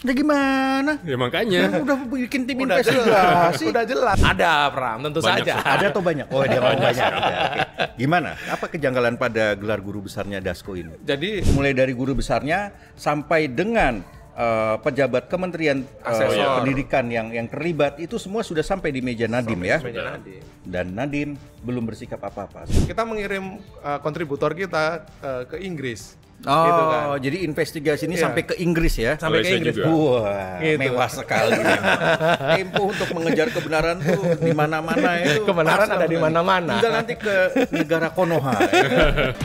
Nah gimana? Ya makanya. Udah bikin tim investigasi. Udah jelas. Ada, Pram, tentu Banyak saja. Ada atau banyak? Oh, dia mau banyak. Ya, oke. Gimana? Apa kejanggalan pada gelar guru besarnya Dasko ini? Jadi Mulai dari guru besarnya sampai dengan pejabat kementerian Asesor. pendidikan yang terlibat itu semua sudah sampai di meja Nadiem ya. meja Nadiem. Dan Nadiem belum bersikap apa-apa. Kita mengirim kontributor kita ke Inggris. Oh, Gitu kan. jadi investigasi ini Iya. sampai ke Inggris ya? Sampai Malaysia ke Inggris. juga. Wah, Gitu. mewah sekali. Tempo untuk mengejar kebenaran tuh di mana-mana itu. Kebenaran pas ada di banget. mana-mana. Tinggal nanti ke negara Konoha. Ya.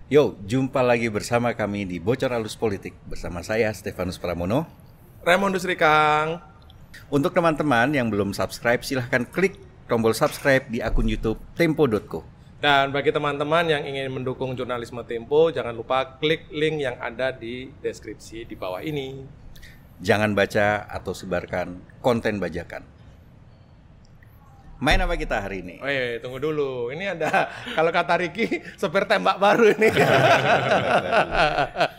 Yo, jumpa lagi bersama kami di Bocor Halus Politik bersama saya Stefanus Pramono. Raymond Kang. Untuk teman-teman yang belum subscribe, silahkan klik tombol subscribe di akun YouTube tempo.co. Dan bagi teman-teman yang ingin mendukung jurnalisme Tempo, jangan lupa klik link yang ada di deskripsi di bawah ini. Jangan baca atau sebarkan konten bajakan. Main apa kita hari ini? Oh iya, tunggu dulu. Ini ada, kalau kata Ricky, sopir tembak baru ini.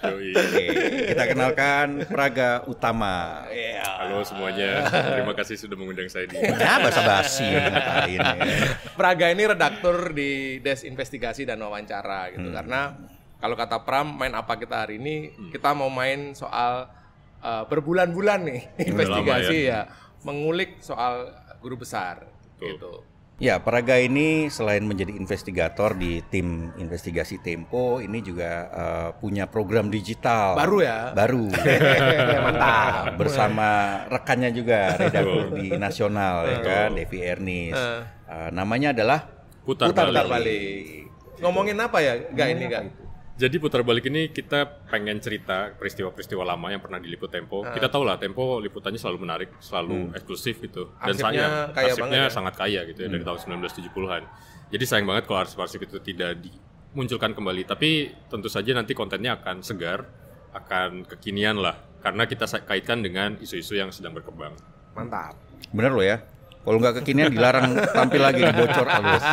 Yoi. Oke, kita kenalkan Praga Utama. Halo semuanya, terima kasih sudah mengundang saya di Ya, basa-basi ini. Praga ini redaktur di Des Investigasi dan Wawancara gitu. Karena kalau kata Pram, main apa kita hari ini, kita mau main soal berbulan-bulan nih investigasi lama ya, mengulik soal guru besar Betul. gitu. Ya, Praga ini selain menjadi investigator di tim investigasi Tempo, ini juga punya program digital. Baru ya? Baru. Mantap. Bersama rekannya juga, redaktur di Nasional, ya kan, Devi Ernis. Namanya adalah Putar Balik. Ngomongin apa ya? Enggak ini enggak. Jadi putar balik ini kita pengen cerita peristiwa-peristiwa lama yang pernah diliput Tempo. Kita tahu lah Tempo liputannya selalu menarik, selalu eksklusif gitu. Dan Arsipnya sayang, kaya arsipnya banget ya. sangat kaya gitu ya dari tahun 1970-an. Jadi sayang banget kalau arsip-arsip itu tidak dimunculkan kembali. Tapi tentu saja nanti kontennya akan segar, akan kekinian lah. Karena kita kaitkan dengan isu-isu yang sedang berkembang. Mantap. bener loh ya. Kalau nggak kekinian dilarang tampil lagi di Bocor Halus.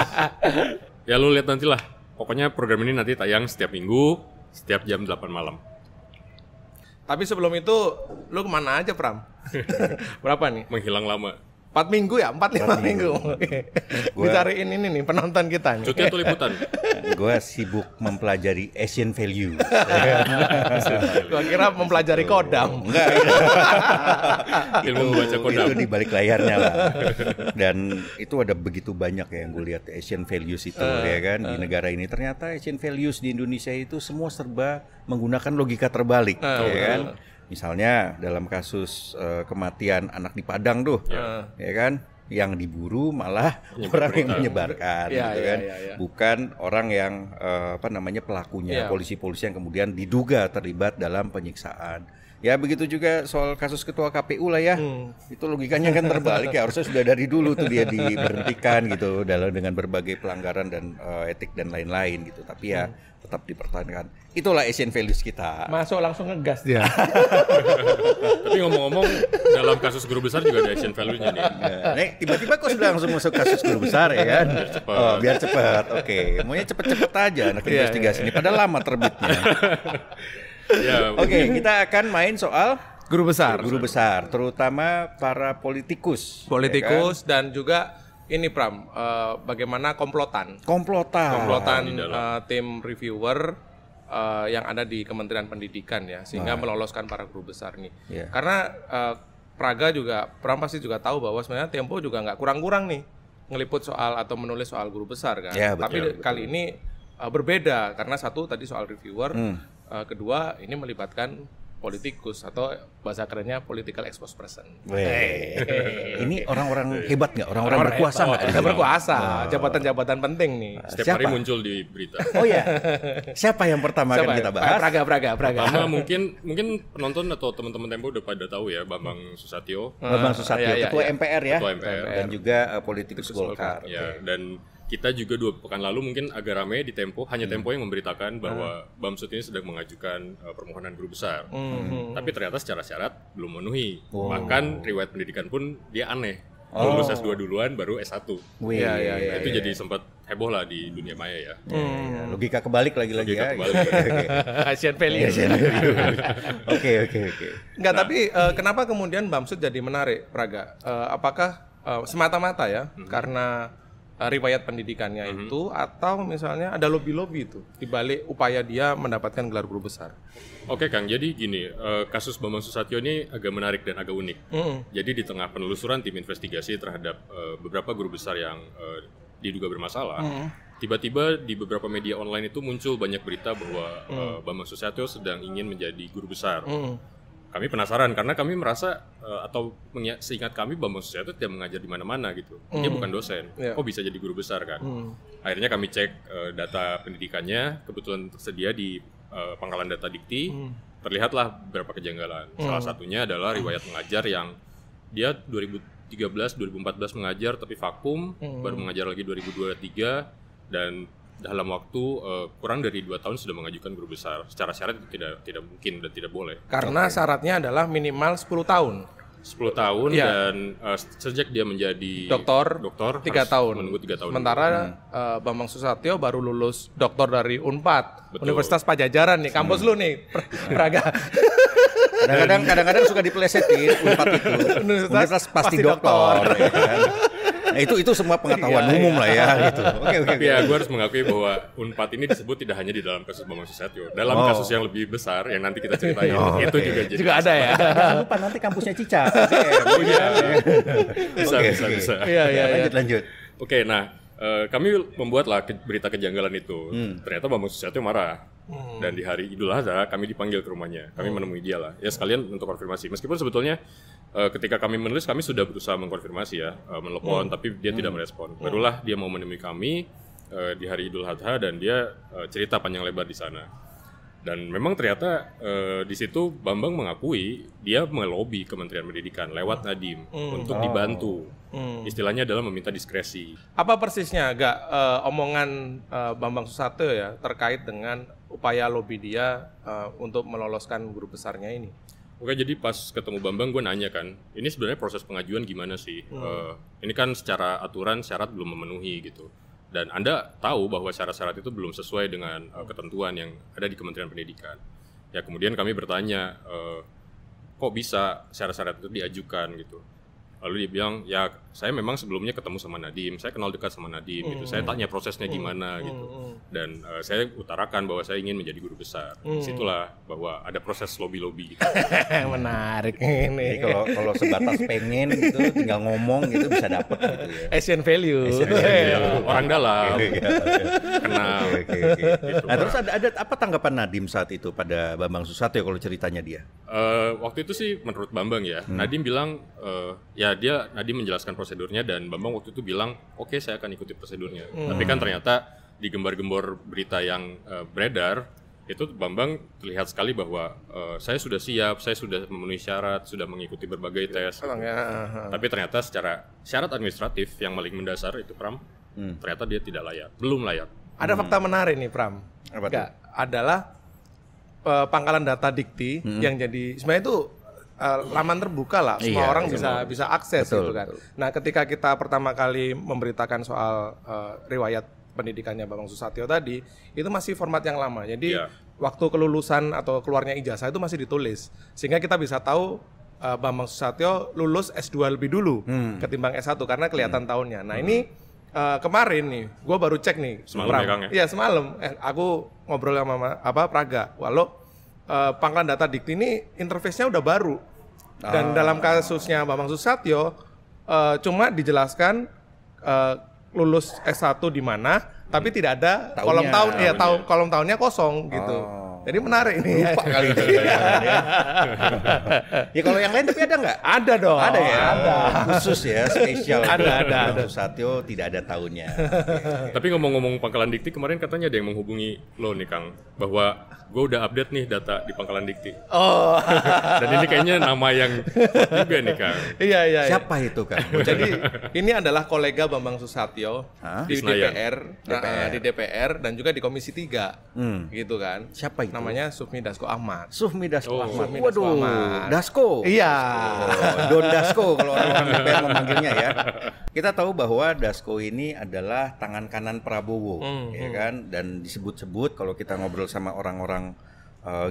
Ya lu lihat nanti lah. Pokoknya program ini nanti tayang setiap minggu, setiap jam 8 malam. Tapi sebelum itu, lu kemana aja, Pram? Berapa nih? Menghilang lama. 4 minggu ya? 4-5 minggu. Oke. Dicariin ini nih, penonton kita nih. Cuti atau liputan? Gue sibuk mempelajari Asian values. Gua kira mempelajari kodam. Enggak, Ilmu membaca kodam. itu di balik layarnya lah. Dan itu ada begitu banyak ya yang gue lihat Asian values itu ya kan di negara ini. Ternyata Asian values di Indonesia itu semua serba menggunakan logika terbalik, ya kan. Misalnya dalam kasus kematian anak di Padang tuh, ya kan, yang diburu malah orang yang menyebarkan, Ya, gitu ya, kan, ya, ya. bukan orang yang pelakunya, Ya. polisi-polisi yang kemudian diduga terlibat dalam penyiksaan. Ya begitu juga soal kasus ketua KPU lah ya, itu logikanya kan terbalik ya, harusnya sudah dari dulu tuh dia diberhentikan gitu dengan berbagai pelanggaran dan etik dan lain-lain gitu, tapi ya tetap dipertahankan. Itulah Asian values kita. Masuk langsung ngegas dia. Tapi ngomong-ngomong, dalam kasus guru besar juga ada Asian value-nya nih. Nih, tiba-tiba kok sudah langsung masuk kasus guru besar ya kan? Biar cepat. Oke, maunya cepet-cepet aja anak investigasi ini. Padahal lama terbitnya. Ya, Oke, kita akan main soal Guru besar. guru besar, terutama para politikus. Politikus dan juga ini Pram, bagaimana komplotan. Komplotan. di dalam. Tim reviewer yang ada di Kementerian Pendidikan ya, sehingga meloloskan para guru besar nih. Iya. Karena Praga juga, Pram pasti juga tahu bahwa sebenarnya Tempo juga nggak kurang-kurang nih ngeliput soal atau menulis soal guru besar kan. Ya, betul, Tapi kali ini berbeda karena satu tadi soal reviewer, kedua ini melibatkan politikus atau bahasa kerennya political expose person. Weh. Ini orang-orang hebat nggak? Orang-orang berkuasa nggak? Kita berkuasa, jabatan-jabatan penting nih. setiap hari Siapa? muncul di berita. Oh ya, siapa yang pertama akan kita bahas? Praga. Pertama mungkin penonton atau teman-teman Tempo udah pada tahu ya Bambang Susatyo, Bambang Susatyo, Iya, Ketua iya. MPR ya, Ketua MPR. dan juga politikus Golkar. Ya, dan kita juga 2 pekan lalu mungkin agak ramai di Tempo, hanya Tempo yang memberitakan bahwa Bamsud ini sedang mengajukan permohonan guru besar. Tapi ternyata secara syarat belum memenuhi. Bahkan riwayat pendidikan pun dia aneh. Lulus S2 duluan baru S1. Itu jadi sempat heboh lah di dunia maya ya. Logika kebalik lagi-lagi Logika ya. kebalik. Asian value. Oke. Enggak, tapi kenapa kemudian Bamsud jadi menarik, Praga? Apakah semata-mata ya karena riwayat pendidikannya itu, atau misalnya ada lobby-lobby itu di balik upaya dia mendapatkan gelar guru besar? Oke Kang, jadi gini, kasus Bambang Susatyo ini agak menarik dan agak unik. Jadi di tengah penelusuran tim investigasi terhadap beberapa guru besar yang diduga bermasalah, tiba-tiba di beberapa media online itu muncul banyak berita bahwa Bambang Susatyo sedang ingin menjadi guru besar. Kami penasaran karena kami merasa atau seingat kami Bambang Susatyo tidak mengajar di mana-mana gitu. Dia bukan dosen. Kok bisa jadi guru besar kan? Akhirnya kami cek data pendidikannya, kebetulan tersedia di Pangkalan Data Dikti. Terlihatlah beberapa kejanggalan. Salah satunya adalah riwayat mengajar yang dia 2013-2014 mengajar tapi vakum, baru mengajar lagi 2023 dan dalam waktu kurang dari 2 tahun sudah mengajukan guru besar. Secara syarat itu tidak mungkin dan tidak boleh. Karena syaratnya adalah minimal 10 tahun. 10 tahun dan sejak dia menjadi doktor 3 tahun. Menunggu 3 tahun. Sementara Bambang Susatyo baru lulus doktor dari Unpad, Universitas Pajajaran nih, kampus lu nih, Praga. Kadang-kadang suka dipelesetin Unpad itu. Universitas pasti doktor. Ya kan? Nah, itu semua pengetahuan umum lah ya gitu. Oke. Tapi ya gue harus mengakui bahwa Unpad ini disebut tidak hanya di dalam kasus Bambang Susatyo, dalam kasus yang lebih besar yang nanti kita ceritain itu juga ada ya. Jangan lupa nanti kampusnya Cica. Bisa. Iya. Lanjut. Oke, nah kami membuatlah berita kejanggalan itu. Ternyata Bambang Susatyo marah. Dan di hari Idul Adha kami dipanggil ke rumahnya. Kami menemui dia lah. Ya sekalian untuk konfirmasi. Meskipun sebetulnya ketika kami menulis kami sudah berusaha mengkonfirmasi ya, menelepon tapi dia tidak merespon. Barulah dia mau menemui kami di hari Idul Adha dan dia cerita panjang lebar di sana. Dan memang ternyata di situ Bambang mengakui dia melobi Kementerian Pendidikan lewat Nadiem untuk dibantu. Istilahnya adalah meminta diskresi. Apa persisnya omongan Bambang Susatyo ya terkait dengan upaya lobi dia untuk meloloskan guru besarnya ini? Oke, jadi pas ketemu Bambang gue nanya kan, ini sebenarnya proses pengajuan gimana sih? Ini kan secara aturan syarat belum memenuhi gitu. Dan Anda tahu bahwa syarat-syarat itu belum sesuai dengan ketentuan yang ada di Kementerian Pendidikan. Ya kemudian kami bertanya, kok bisa syarat-syarat itu diajukan gitu. Lalu dia bilang, ya saya memang sebelumnya ketemu sama Nadiem, saya kenal dekat sama Nadiem gitu. Saya tanya prosesnya gimana gitu. Dan saya utarakan bahwa saya ingin menjadi guru besar. Disitulah bahwa ada proses lobby-lobby gitu. Menarik ini. Kalau sebatas pengen gitu, tinggal ngomong gitu bisa dapet gitu ya. Asian value. Orang dalam. Kenal. Gitu. Nah terus ada apa tanggapan Nadiem saat itu pada Bambang Susatyo kalau ceritanya dia? Waktu itu sih menurut Bambang ya, Nadiem bilang Nadiem menjelaskan prosedurnya dan Bambang waktu itu bilang oke, saya akan ikuti prosedurnya. Tapi kan ternyata di gembar-gembor berita yang beredar itu Bambang terlihat sekali bahwa saya sudah siap, saya sudah memenuhi syarat, sudah mengikuti berbagai tes. Tapi ternyata secara syarat administratif yang paling mendasar itu Pram, ternyata dia tidak layak, belum layak. Ada fakta menarik nih Pram. Adalah Pangkalan Data Dikti yang jadi sebenarnya itu laman terbuka lah, semua orang bisa akses gitu kan. Nah, ketika kita pertama kali memberitakan soal riwayat pendidikannya Bambang Susatyo tadi, itu masih format yang lama. Jadi waktu kelulusan atau keluarnya ijazah itu masih ditulis, sehingga kita bisa tahu Bambang Susatyo lulus S2 lebih dulu ketimbang S1 karena kelihatan tahunnya. Nah, ini kemarin nih, gue baru cek nih semalam ya Kang ya? Iya semalam, aku ngobrol sama Praga, walau Pangkalan Data Dikti ini interface-nya udah baru. Dan dalam kasusnya Bambang Susatyo cuma dijelaskan lulus S1 di mana, tapi tidak ada kolom tahun kolom tahunnya kosong gitu. Jadi menarik nih. Lupa kali itu. Ya kalau yang lain tapi ada nggak? Ada dong. Ada ya. Ada. Khusus ya, spesial. Ada. Susatyo tidak ada tahunnya. Tapi ngomong-ngomong Pangkalan Dikti, kemarin katanya ada yang menghubungi lo nih Kang, bahwa gue udah update nih data di Pangkalan Dikti. Oh. Dan ini kayaknya nama yang juga nih Kang. Iya. Siapa itu kan? Jadi ini adalah kolega Bambang Susatyo di Di Senayan. di DPR dan juga di Komisi 3. Gitu kan. Siapa itu? Namanya Sufmi Dasko Ahmad. Sufmi Dasko Ahmad. Sufmi Dasko Waduh, Ahmad. Dasko. Iya. Don Dasko kalau orang DPR memanggilnya ya. Kita tahu bahwa Dasko ini adalah tangan kanan Prabowo, ya kan? Dan disebut-sebut kalau kita ngobrol sama orang-orang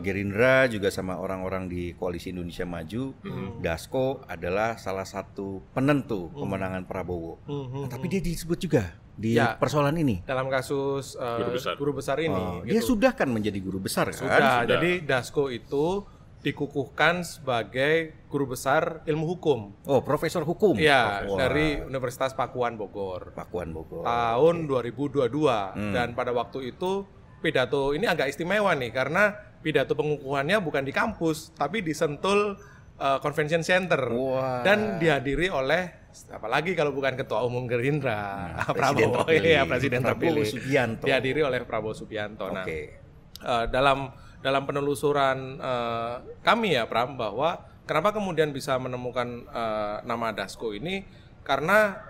Gerindra juga sama orang-orang di Koalisi Indonesia Maju, Dasko adalah salah satu penentu kemenangan Prabowo. Tapi dia disebut juga di persoalan ini. Dalam kasus guru besar ini. Dia sudah kan menjadi guru besar kan? Sudah. Jadi Dasko itu dikukuhkan sebagai guru besar ilmu hukum. Oh, profesor hukum. Iya, dari Universitas Pakuan Bogor. Tahun 2022. Dan pada waktu itu pidato ini agak istimewa nih karena pidato pengukuhannya bukan di kampus tapi di Sentul Convention Center. Dan dihadiri oleh apalagi kalau bukan ketua umum Gerindra, Prabowo, presiden terpilih. Subianto. Dihadiri oleh Prabowo Subianto. Nah, dalam penelusuran kami ya Pram, bahwa kenapa kemudian bisa menemukan nama Dasko ini, karena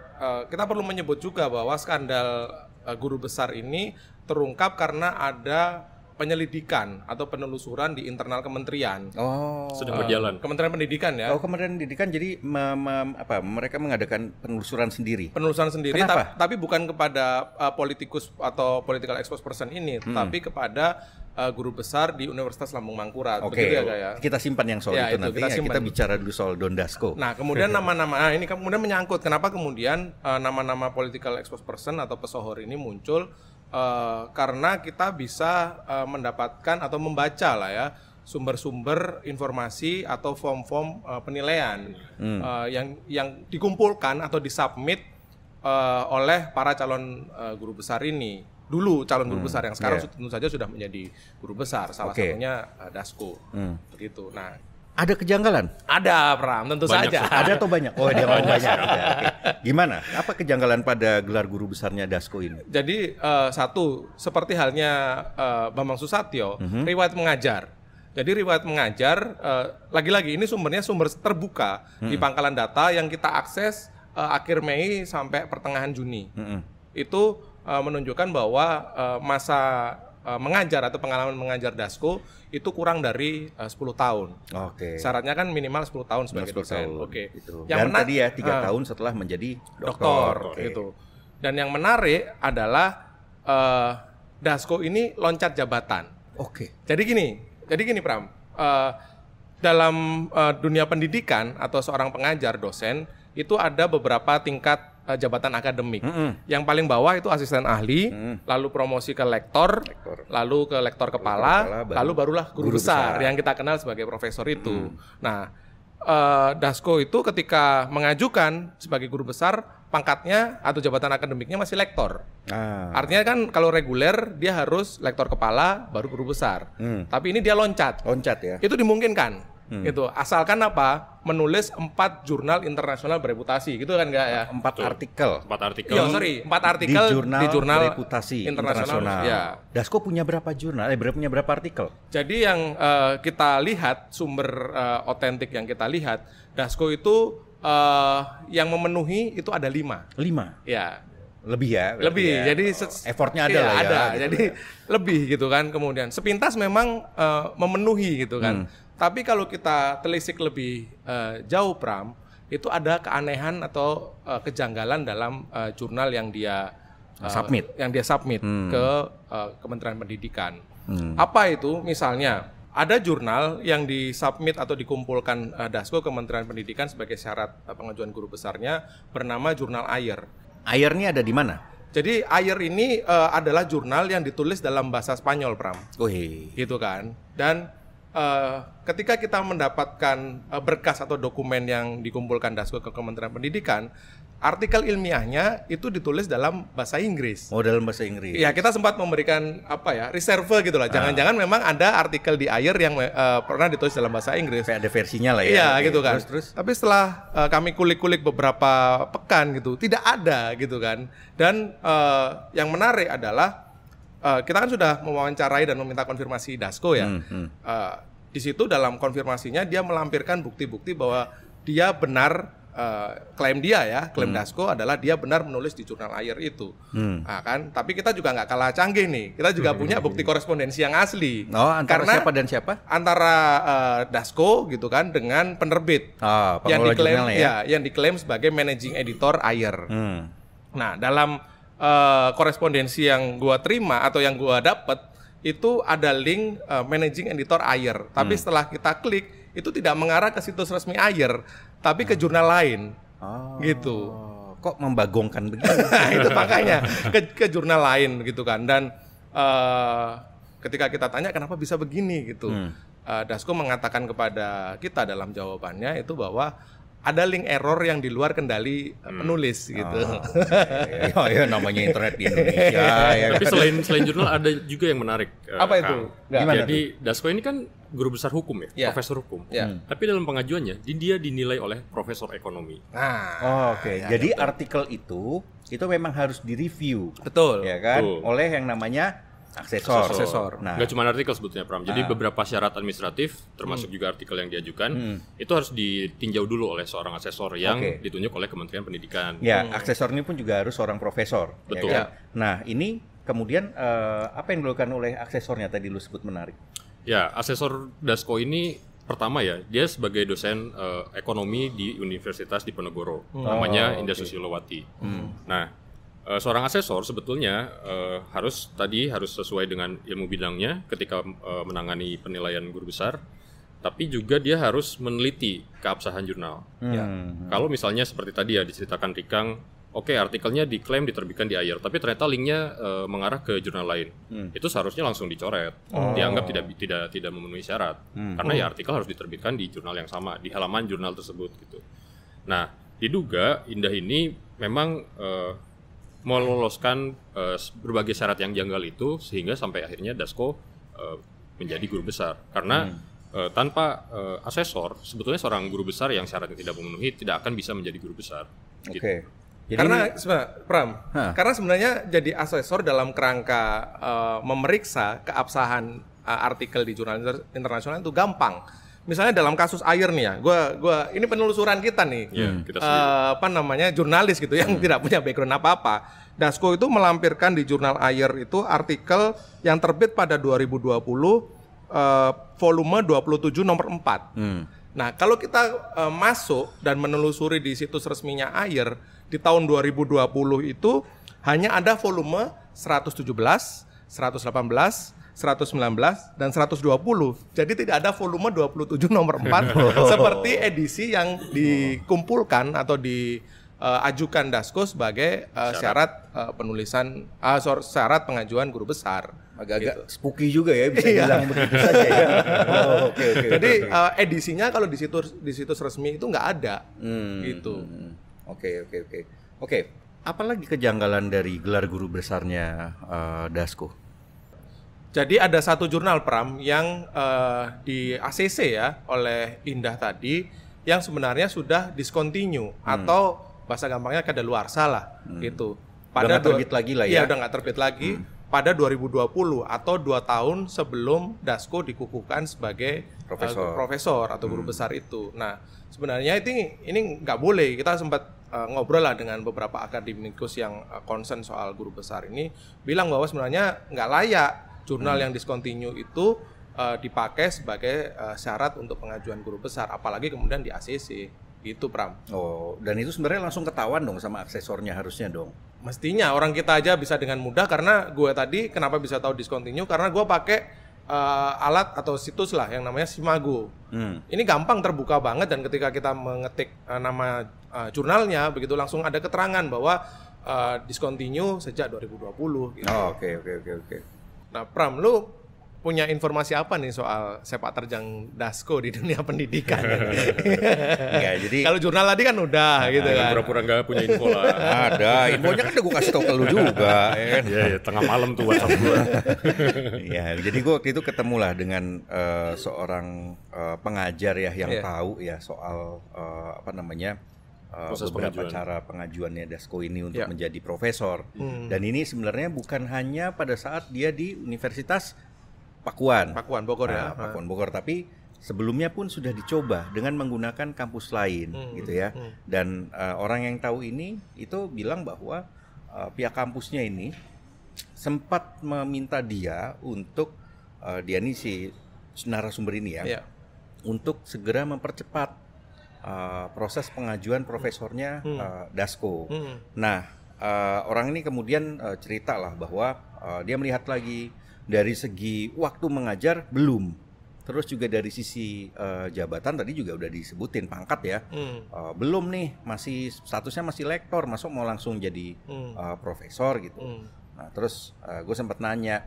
kita perlu menyebut juga bahwa skandal guru besar ini terungkap karena ada penyelidikan atau penelusuran di internal kementerian. Sedang berjalan. Kementerian Pendidikan ya. Kementerian Pendidikan jadi mereka mengadakan penelusuran sendiri. Tapi bukan kepada politikus atau political exposed person ini, tapi kepada guru besar di Universitas Lambung Mangkurat. Begitu ya. Kita simpan yang soal itu nanti. Kita bicara dulu soal Don Dasko. Nah, kemudian nama-nama ini kemudian menyangkut kenapa kemudian nama-nama political exposed person atau pesohor ini muncul. Karena kita bisa mendapatkan atau membaca lah ya sumber-sumber informasi atau form-form penilaian yang dikumpulkan atau disubmit oleh para calon guru besar ini. Dulu calon guru besar yang sekarang tentu saja sudah menjadi guru besar, salah satunya Dasko. Begitu. Nah, ada kejanggalan? Ada, Pram, tentu saja. Ada atau banyak? Oh, dia banyak. Gimana? Apa kejanggalan pada gelar guru besarnya Dasko ini? Jadi satu, seperti halnya Bambang Susatyo, riwayat mengajar. Jadi riwayat mengajar, lagi-lagi ini sumbernya sumber terbuka di pangkalan data yang kita akses akhir Mei sampai pertengahan Juni. Itu menunjukkan bahwa masa mengajar atau pengalaman mengajar Dasko itu kurang dari 10 tahun. Syaratnya kan minimal 10 tahun sebagai dosen. Gitu. Dan tadi ya 3 tahun setelah menjadi doktor. Gitu. Dan yang menarik adalah Dasko ini loncat jabatan. Jadi gini Pram, dalam dunia pendidikan atau seorang pengajar dosen itu ada beberapa tingkat jabatan akademik. Yang paling bawah itu asisten ahli, lalu promosi ke lektor, lalu ke lektor kepala, lalu barulah guru besar yang kita kenal sebagai profesor itu. Nah, Dasko itu ketika mengajukan sebagai guru besar, pangkatnya atau jabatan akademiknya masih lektor. Artinya kan kalau reguler dia harus lektor kepala baru guru besar. Tapi ini dia loncat ya. Itu dimungkinkan. Gitu. Asalkan apa? Menulis 4 jurnal internasional bereputasi, gitu kan enggak ya? 4 artikel. 4 artikel di jurnal bereputasi internasional. Ya. Dasko punya berapa jurnal? Punya berapa artikel? Jadi yang kita lihat sumber otentik yang kita lihat, Dasko itu yang memenuhi itu ada 5. Ya. Lebih ya. Jadi effortnya ada lah ya. Ada. Gitu jadi lebih gitu kan. Kemudian sepintas memang memenuhi gitu kan. Tapi kalau kita telisik lebih jauh Pram, itu ada keanehan atau kejanggalan dalam jurnal yang dia submit ke Kementerian Pendidikan. Apa itu? Misalnya ada jurnal yang disubmit atau dikumpulkan Dasko Kementerian Pendidikan sebagai syarat pengajuan guru besarnya bernama Jurnal Ayer. Ayer ini ada di mana? Jadi Ayer ini adalah jurnal yang ditulis dalam bahasa Spanyol Pram. Gitu kan. Dan ketika kita mendapatkan berkas atau dokumen yang dikumpulkan Dasko ke Kementerian Pendidikan, artikel ilmiahnya itu ditulis dalam bahasa Inggris. Oh, dalam bahasa Inggris. Ya, kita sempat memberikan reserve gitu lah. Jangan-jangan memang ada artikel di Ayer yang pernah ditulis dalam bahasa Inggris. Kayak ada versinya lah ya. Iya, gitu kan. Terus. Tapi setelah kami kulik-kulik beberapa pekan gitu, tidak ada gitu kan. Dan yang menarik adalah kita kan sudah mewawancarai dan meminta konfirmasi Dasko ya. Di situ dalam konfirmasinya dia melampirkan bukti-bukti bahwa dia benar. Klaim Dasko adalah dia benar menulis di jurnal Ayer itu, nah, kan? Tapi kita juga nggak kalah canggih nih, kita juga punya bukti korespondensi yang asli. Antara siapa dan siapa? Antara Dasko gitu kan dengan penerbit yang diklaim sebagai managing editor Ayer. Nah, dalam korespondensi yang gua terima atau yang gua dapat itu ada link managing editor Ayer, tapi setelah kita klik itu tidak mengarah ke situs resmi Ayer, tapi ke jurnal lain, gitu. Kok membagongkan begitu? Itu makanya ke jurnal lain, gitu kan. Dan ketika kita tanya kenapa bisa begini, gitu, Dasko mengatakan kepada kita dalam jawabannya itu bahwa ada link error yang di luar kendali penulis gitu. Ya namanya internet di Indonesia. Ya. Tapi selain jurnal ada juga yang menarik. Apa itu? Jadi Dasko ini kan guru besar hukum ya, profesor hukum. Tapi dalam pengajuannya dia dinilai oleh profesor ekonomi. Jadi artikel itu memang harus direview. Betul. Ya kan? Oleh yang namanya asesor. Nah, nggak cuma artikel sebetulnya, Pram. Jadi beberapa syarat administratif, termasuk juga artikel yang diajukan, itu harus ditinjau dulu oleh seorang asesor yang ditunjuk oleh Kementerian Pendidikan. Ya, asesor ini pun juga harus seorang profesor. Betul. Ya kan? Nah, ini kemudian apa yang dilakukan oleh asesornya tadi lu sebut menarik? Ya, asesor Dasko ini pertama ya, dia sebagai dosen ekonomi di Universitas Diponegoro, namanya Indah Susilowati. Nah, seorang asesor sebetulnya harus sesuai dengan ilmu bidangnya ketika menangani penilaian guru besar, tapi juga dia harus meneliti keabsahan jurnal. Kalau misalnya seperti tadi ya diceritakan Rikang, artikelnya diklaim diterbitkan di Ayer, tapi ternyata linknya mengarah ke jurnal lain, itu seharusnya langsung dicoret, dianggap tidak memenuhi syarat, karena ya artikel harus diterbitkan di jurnal yang sama, di halaman jurnal tersebut gitu. Nah, diduga Indah ini memang meloloskan berbagai syarat yang janggal itu sehingga sampai akhirnya Dasko menjadi guru besar karena tanpa asesor sebetulnya seorang guru besar yang syaratnya tidak memenuhi tidak akan bisa menjadi guru besar. Jadi karena karena sebenarnya jadi asesor dalam kerangka memeriksa keabsahan artikel di jurnal internasional itu gampang. Misalnya dalam kasus Ayer nih ya, gua ini penelusuran kita nih, jurnalis gitu yang tidak punya background apa-apa. Dasko itu melampirkan di jurnal Ayer itu artikel yang terbit pada 2020, volume 27 nomor 4. Nah, kalau kita masuk dan menelusuri di situs resminya Ayer di tahun 2020 itu hanya ada volume 117, 118, 119 dan 120. Jadi tidak ada volume 27 nomor 4 seperti edisi yang dikumpulkan atau diajukan Dasko sebagai syarat penulisan syarat pengajuan guru besar. Agak-agak spooky juga ya bisa bilang begitu saja ya. Jadi edisinya kalau di situs resmi itu nggak ada gitu. Oke. Apalagi kejanggalan dari gelar guru besarnya Dasko? Jadi ada satu jurnal Pram yang di ACC ya oleh Indah tadi yang sebenarnya sudah discontinue atau bahasa gampangnya kadaluarsa lah gitu. Udah nggak terbit lagi lah ya? Iya udah nggak terbit lagi pada 2020 atau 2 tahun sebelum Dasko dikukuhkan sebagai profesor atau guru besar itu. Nah sebenarnya ini nggak boleh. Kita sempat ngobrol lah dengan beberapa akademikus yang concern soal guru besar ini bilang bahwa sebenarnya nggak layak jurnal yang discontinue itu dipakai sebagai syarat untuk pengajuan guru besar, apalagi kemudian di ACC, gitu Pram. Oh, dan itu sebenarnya langsung ketahuan dong sama asesornya harusnya dong. Mestinya orang kita aja bisa dengan mudah karena gue tadi kenapa bisa tahu discontinue karena gue pakai alat atau situs lah yang namanya Simago. Ini gampang terbuka banget dan ketika kita mengetik nama jurnalnya begitu langsung ada keterangan bahwa discontinue sejak 2020. Gitu. Oke. Nah Pram, lu punya informasi apa nih soal sepak terjang Dasko di dunia pendidikan? Enggak, jadi kalau jurnal tadi kan udah gitu kan. Pura-pura nggak punya info lah. ada infonya kan udah gue kasih tau ke lu juga. Iya, tengah malam tuh WhatsApp gue. Ya, jadi gue waktu itu ketemulah dengan seorang pengajar ya yang tahu ya soal beberapa pengajuan. cara pengajuannya Dasko ini untuk menjadi profesor. Dan ini sebenarnya bukan hanya pada saat dia di Universitas Pakuan Bogor Pakuan Bogor, tapi sebelumnya pun sudah dicoba dengan menggunakan kampus lain gitu ya. Dan orang yang tahu ini itu bilang bahwa pihak kampusnya ini sempat meminta dia untuk dia nih si narasumber ini ya untuk segera mempercepat proses pengajuan profesornya Dasko. Nah, orang ini kemudian cerita lah bahwa dia melihat lagi dari segi waktu mengajar belum. Terus juga dari sisi jabatan tadi juga udah disebutin pangkat ya. Belum nih, masih statusnya masih lektor, masuk mau langsung jadi profesor gitu. Nah, terus gue sempat nanya,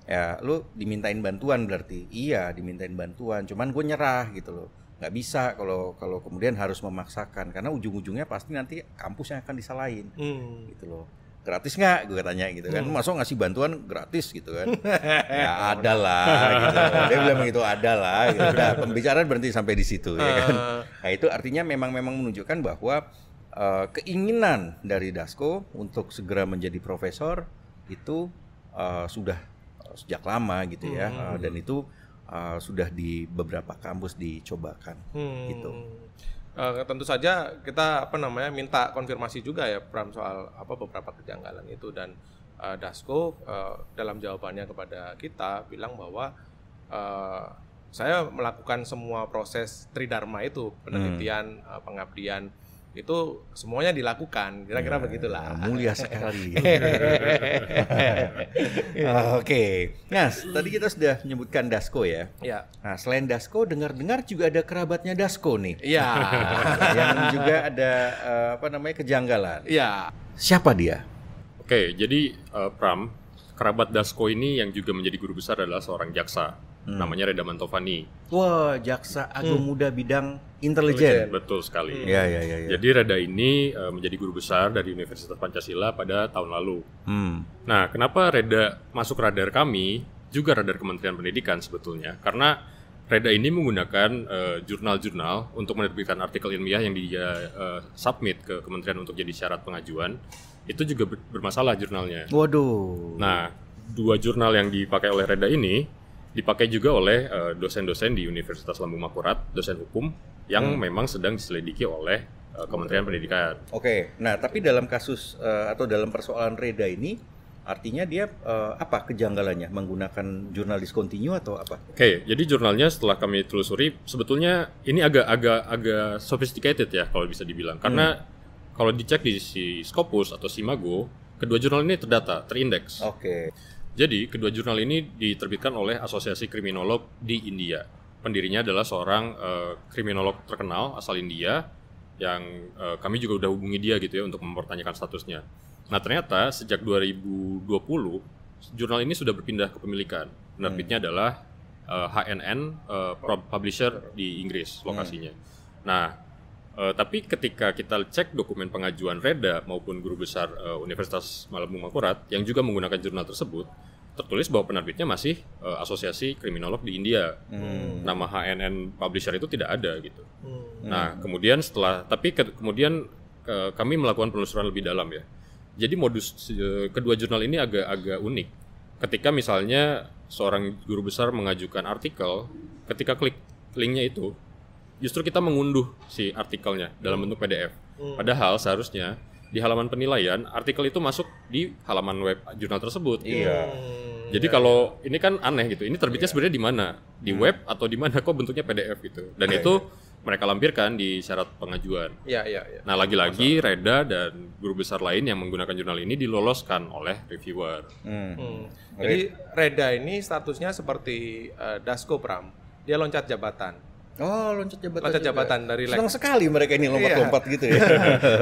ya lu dimintain bantuan berarti? Iya, dimintain bantuan, cuman gue nyerah gitu loh. Nggak bisa kalau kemudian harus memaksakan, karena ujung-ujungnya pasti nanti kampus yang akan disalahin gitu loh. Gratis nggak? Gue tanya gitu kan. Masuk ngasih bantuan gratis gitu kan? Ya ada lah gitu. Dia bilang begitu, ada lah gitu. Udah, pembicaraan berhenti sampai di situ ya kan. Nah itu artinya memang menunjukkan bahwa keinginan dari Dasko untuk segera menjadi profesor itu sudah sejak lama gitu ya. Dan itu sudah di beberapa kampus dicobakan gitu. Tentu saja kita minta konfirmasi juga ya Pram soal beberapa kejanggalan itu, dan Dasko dalam jawabannya kepada kita bilang bahwa saya melakukan semua proses Tridharma itu, penelitian, pengabdian itu semuanya dilakukan, kira-kira begitulah. Mulia sekali. Oke. Nah, tadi kita sudah menyebutkan Dasko ya. Iya. Nah, selain Dasko, dengar-dengar juga ada kerabatnya Dasko nih. Iya. Yang juga ada kejanggalan. Iya. Siapa dia? Oke, jadi Pram, kerabat Dasko ini yang juga menjadi guru besar adalah seorang jaksa. Namanya Reda Mantovani. Wah, jaksa agung muda bidang intelijen. Betul sekali. Ya. Jadi Reda ini menjadi guru besar dari Universitas Pancasila pada tahun lalu. Nah, kenapa Reda masuk radar kami, juga radar Kementerian Pendidikan sebetulnya? Karena Reda ini menggunakan jurnal-jurnal untuk menerbitkan artikel ilmiah yang dia submit ke Kementerian untuk jadi syarat pengajuan. Itu juga bermasalah jurnalnya. Waduh. Nah, 2 jurnal yang dipakai oleh Reda ini dipakai juga oleh dosen-dosen di Universitas Lambung Makurat, dosen hukum yang memang sedang diselidiki oleh Kementerian Pendidikan. Oke, nah tapi dalam kasus atau dalam persoalan Reda ini, artinya dia apa kejanggalannya? Menggunakan jurnal discontinue atau apa? Oke, jadi jurnalnya setelah kami telusuri, sebetulnya ini agak sophisticated ya kalau bisa dibilang. Karena kalau dicek di si Scopus atau Simago, kedua jurnal ini terdata, terindeks. Oke. Jadi, kedua jurnal ini diterbitkan oleh Asosiasi Kriminolog di India. Pendirinya adalah seorang kriminolog terkenal asal India yang kami juga udah hubungi dia gitu ya untuk mempertanyakan statusnya. Nah, ternyata sejak 2020 jurnal ini sudah berpindah kepemilikan. Penerbitnya adalah HNN Publisher di Inggris lokasinya. Nah, tapi ketika kita cek dokumen pengajuan Reda maupun guru besar Universitas Lambung Makurat yang juga menggunakan jurnal tersebut, tertulis bahwa penerbitnya masih Asosiasi Kriminolog di India. Nama HNN Publisher itu tidak ada gitu. Nah, kemudian kemudian kami melakukan penelusuran lebih dalam ya. Jadi modus kedua jurnal ini agak unik. Ketika misalnya seorang guru besar mengajukan artikel, ketika klik linknya itu, justru kita mengunduh si artikelnya dalam bentuk PDF. Padahal seharusnya di halaman penilaian artikel itu masuk di halaman web jurnal tersebut. Iya. Jadi kalau ini kan aneh gitu. Ini terbitnya sebenarnya di mana? Di web atau di mana? Kok bentuknya PDF gitu? Dan itu mereka lampirkan di syarat pengajuan. Iya. Nah, lagi-lagi Reda dan guru besar lain yang menggunakan jurnal ini diloloskan oleh reviewer. Jadi Reda ini statusnya seperti Dasko Pram. Dia loncat jabatan. Oh, loncat jabatan dari senang sekali mereka ini lompat-lompat gitu ya.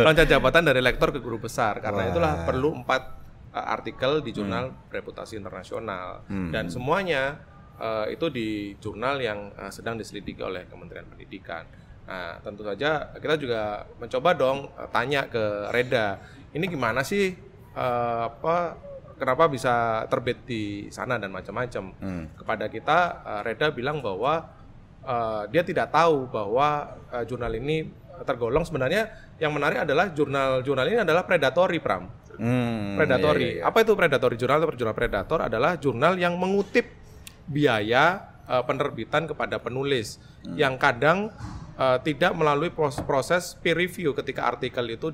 Loncat jabatan dari lektor ke guru besar. Karena itulah perlu 4 artikel di jurnal reputasi internasional. Dan semuanya itu di jurnal yang sedang diselidiki oleh Kementerian Pendidikan. Nah, tentu saja kita juga mencoba dong tanya ke Reda, ini gimana sih kenapa bisa terbit di sana dan macam-macam. Kepada kita Reda bilang bahwa dia tidak tahu bahwa jurnal ini tergolong, sebenarnya yang menarik adalah jurnal ini adalah predatory, Pram. Predatory. Iya. Apa itu predatory journal? Jurnal predator adalah jurnal yang mengutip biaya penerbitan kepada penulis yang kadang tidak melalui proses peer review ketika artikel itu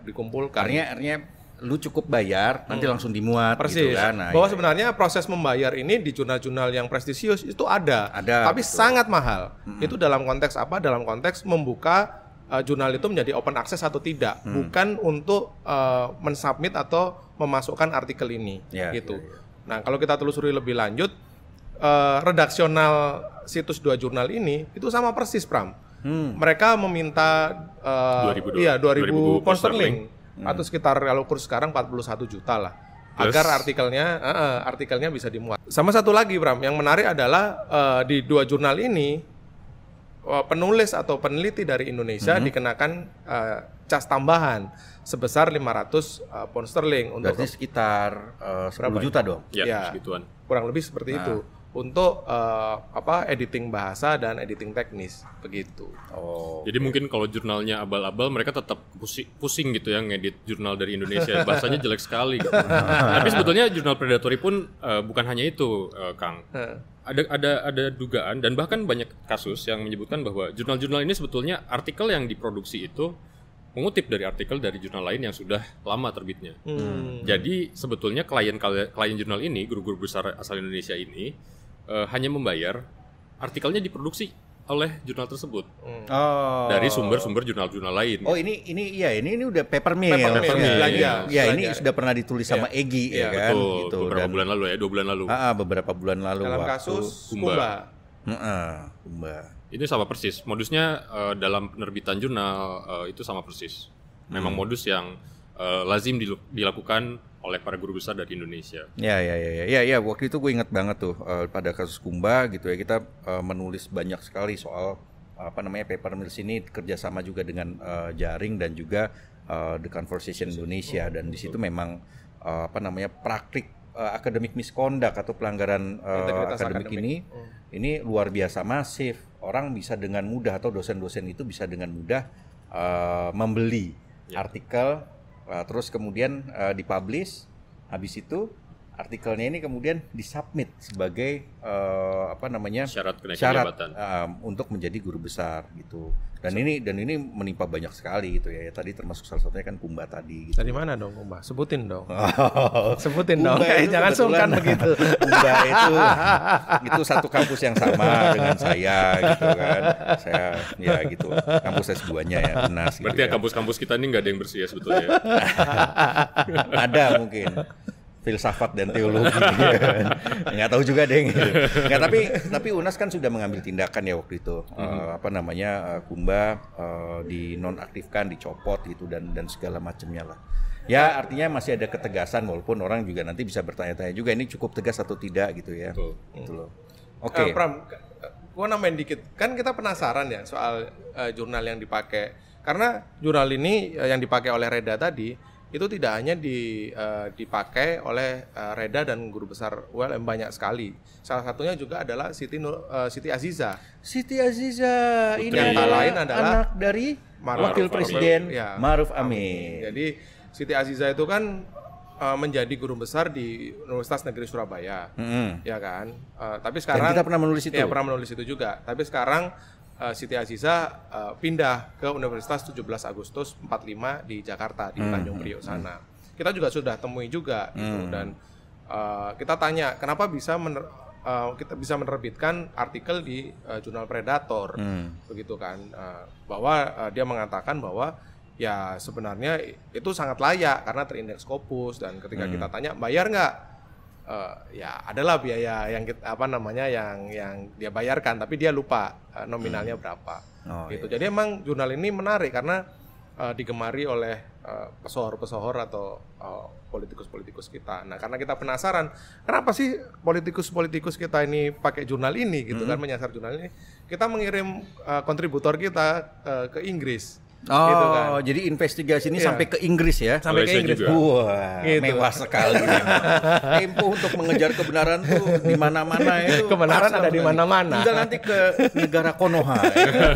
dikumpulkan. Artinya lu cukup bayar, nanti langsung dimuat. Persis. Gitu kan. Nah, bahwa sebenarnya proses membayar ini di jurnal-jurnal yang prestisius itu ada tapi betul. sangat mahal. Itu dalam konteks apa? Dalam konteks membuka jurnal itu menjadi open access atau tidak, bukan untuk mensubmit atau memasukkan artikel ini, gitu. Nah, kalau kita telusuri lebih lanjut, redaksional situs 2 jurnal ini itu sama persis, Pram. Mereka meminta 2.000 pound sterling. Atau sekitar kalau kurs sekarang 41 juta lah, agar artikelnya bisa dimuat. Sama satu lagi, Bram, yang menarik adalah di 2 jurnal ini penulis atau peneliti dari Indonesia dikenakan cas tambahan sebesar 500 pound sterling untuk berarti sekitar 10 juta dong. Ya, segituan. Kurang lebih seperti itu. Untuk editing bahasa dan editing teknis begitu. Jadi mungkin kalau jurnalnya abal-abal, mereka tetap pusing gitu ya ngedit jurnal dari Indonesia, bahasanya jelek sekali gitu. Tapi sebetulnya jurnal predatory pun bukan hanya itu, Kang. Ada dugaan dan bahkan banyak kasus yang menyebutkan bahwa jurnal-jurnal ini sebetulnya artikel yang diproduksi itu mengutip dari artikel dari jurnal lain yang sudah lama terbitnya. Jadi sebetulnya klien jurnal ini, guru-guru besar asal Indonesia ini hanya membayar artikelnya diproduksi oleh jurnal tersebut dari sumber-sumber jurnal-jurnal lain. Ini udah paper mill. Ini sudah pernah ditulis sama Egy ya kan. Betul, gitu. beberapa bulan lalu ya, 2 bulan lalu. Beberapa bulan lalu Dalam waktu kasus Kumba. Kumba. Ini sama persis. Modusnya dalam penerbitan jurnal itu sama persis. Memang modus yang lazim dilakukan oleh para guru besar dari Indonesia. Ya. Waktu itu gue ingat banget tuh pada kasus Kumba gitu ya, kita menulis banyak sekali soal paper mills ini kerjasama juga dengan Jaring dan juga The Conversation Indonesia, dan di situ memang praktik academic misconduct atau pelanggaran akademik ini luar biasa masif. Orang bisa dengan mudah, atau dosen-dosen itu bisa dengan mudah membeli artikel, terus kemudian dipublish. Habis itu artikelnya ini kemudian disubmit sebagai syarat kenaikan jabatan untuk menjadi guru besar gitu. Dan ini menimpa banyak sekali gitu ya. Tadi termasuk salah satunya kan Kumba tadi gitu. Dari mana dong Kumba? Sebutin dong. Sebutin dong. Jangan sungkan begitu. Kumba itu satu kampus yang sama dengan saya gitu kan. Saya ya gitu. Kampus S2-nya ya, UNAS gitu. Berarti ya kampus-kampus kita ini nggak ada yang bersih ya sebetulnya. Ada mungkin filsafat dan teologi nggak tahu juga deh gitu. Nggak, tapi UNAS kan sudah mengambil tindakan ya waktu itu. Kumba dinonaktifkan, dicopot gitu dan segala macamnya lah. Ya artinya masih ada ketegasan, walaupun orang juga nanti bisa bertanya-tanya juga ini cukup tegas atau tidak gitu ya. Gitu loh. Oke. Pram, gua nambahin dikit. Kan kita penasaran ya soal jurnal yang dipakai. Karena jurnal ini yang dipakai oleh Reda tadi itu tidak hanya dipakai oleh Reda dan guru besar ULM, banyak sekali. Salah satunya juga adalah Siti Aziza. Siti Aziza ini yang lain adalah anak dari Ma'ruf Wakil Presiden Ma'ruf Amin. Jadi Siti Aziza itu kan menjadi guru besar di Universitas Negeri Surabaya, ya kan. Tapi sekarang dan kita pernah menulis itu. Ya, pernah menulis itu juga. Tapi sekarang Siti Aziza pindah ke Universitas 17 Agustus 45 di Jakarta, di Tanjung Priok sana. Kita juga sudah temui juga gitu, dan kita tanya kenapa kita bisa menerbitkan artikel di jurnal Predator, begitu kan, bahwa dia mengatakan bahwa ya sebenarnya itu sangat layak karena terindeks Scopus, dan ketika kita tanya bayar nggak? Ya adalah biaya yang yang dia bayarkan, tapi dia lupa nominalnya berapa. Gitu. Iya. Jadi emang jurnal ini menarik karena digemari oleh pesohor-pesohor atau politikus-politikus kita. Nah, karena kita penasaran, kenapa sih politikus-politikus kita ini pakai jurnal ini gitu kan, menyasar jurnal ini, kita mengirim kontributor kita ke Inggris. Oh, gitu kan. Jadi investigasi ini sampai ke Inggris ya? Sampai ke Inggris. Wah, gitu. mewah sekali. Tempo untuk mengejar kebenaran tuh di mana-mana itu. Kebenaran ada di mana-mana. Tinggal nanti ke negara Konoha. Ya.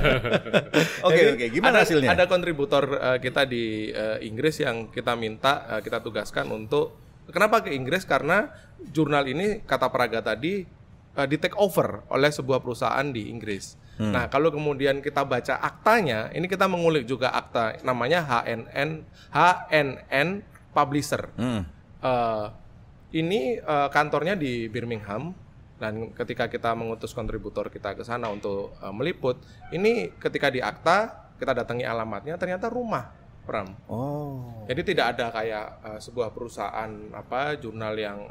Oke, gimana hasilnya? Ada kontributor kita di Inggris yang kita minta, kita tugaskan untuk, kenapa ke Inggris? Karena jurnal ini, kata Praga tadi, di take over oleh sebuah perusahaan di Inggris. Nah, kalau kemudian kita baca aktanya, ini kita mengulik juga akta, namanya HNN Publisher. Ini kantornya di Birmingham, dan ketika kita mengutus kontributor kita ke sana untuk meliput, ini ketika di akta kita datangi alamatnya, ternyata rumah, Pram. Oh. Jadi tidak ada kayak sebuah perusahaan jurnal yang